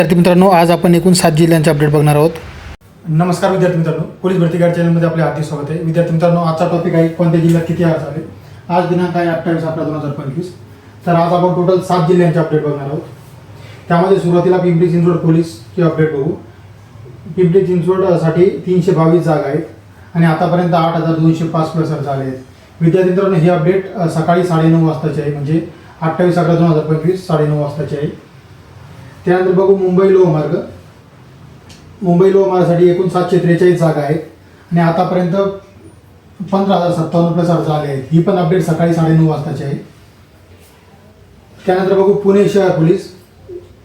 विद्यार्थी मित्रांनो, आज आपण एकूण 7 जिल्ह्यांचे अपडेट बघणार आहोत. नमस्कार विद्यार्थी मित्रांनो, पोलीस भरती गाईड चॅनलमध्ये आपले हार्दिक स्वागत आहे. विद्यार्थी मित्रांनो, आजचा टॉपिक आहे कोणत्या जिल्ह्यात किती अर्ज आले. आज दिनांक आहे 28/11/2025. तर आज आपण टोटल 7 जिल्ह्यांचे अपडेट बघणार आहोत. त्यामध्ये सुरुवातीला पिंपरी चिंचवड पोलीसचे अपडेट बघू. पिंपरी चिंचवडसाठी 322 जागा आहेत आणि आतापर्यंत 8,205 प्लस अर्ज आले आहेत. विद्यार्थी मित्रांनो, हे अपडेट सकाळी 9:30 वाजताचे आहे, म्हणजे 28/11/2025 9:30 वाजताचे आहे. त्यानंतर बघू मुंबई लोहमार्ग. मुंबई लोहमार्गासाठी एकूण 743 जागा आहेत आणि आतापर्यंत 15,057 प्लस अर्ज आले आहेत. ही पण अपडेट सकाळी 9:30 वाजताची आहे. त्यानंतर बघू पुणे शहर पोलीस.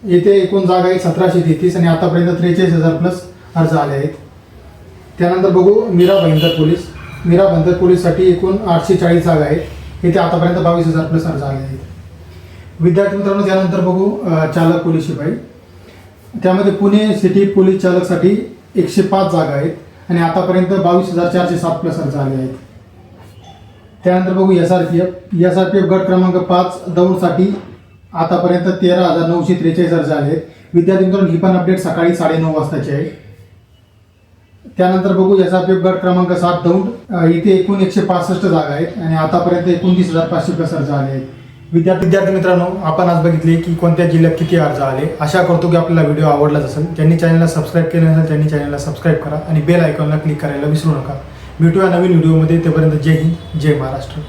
येथे एकूण जागा आहेत 1733 आणि आतापर्यंत 43,000 प्लस अर्ज आले आहेत. त्यानंतर बघू मीरा भाईंदर पोलीस. मीरा भाईंदर पोलीससाठी एकूण 840 जागा आहेत. येथे आतापर्यंत 22,000 प्लस अर्ज आले आहेत. विद्यार्थी मित्रांनो, त्यानंतर बघू चालक पोलीस शिपाई. त्यामध्ये पुणे सिटी पोलीस चालकसाठी 105 जागा आहेत आणि आतापर्यंत 22,407 प्लस अर्ज आले आहेत. त्यानंतर बघू एसआरपीएफ गट क्रमांक 5 दौडसाठी आतापर्यंत 13,943 अर्ज आले आहेत. विद्यार्थी मित्रांनो, ही पण अपडेट सकाळी 9:30 वाजताची आहे. त्यानंतर बघू एसआरपीएफ गट क्रमांक 7 दौंड. इथे एकूण 165 जागा आहेत आणि आतापर्यंत 29,500 प्लस अर्ज आले आहेत. विद्यार्थी मित्रांनो, आपण आज बघितले की कोणत्या जिल्ह्यात किती अर्ज आले. आशा करतो की आपल्याला व्हिडिओ आवडलाच असेल. ज्यांनी चॅनलला सबस्क्राईब केलं नसेल त्यांनी चॅनलला सबस्क्राईब करा आणि बेल आयकॉनला क्लिक करायला विसरू नका. भेटूया नवीन व्हिडिओमध्ये. तोपर्यंत जय हिंद, जय महाराष्ट्र.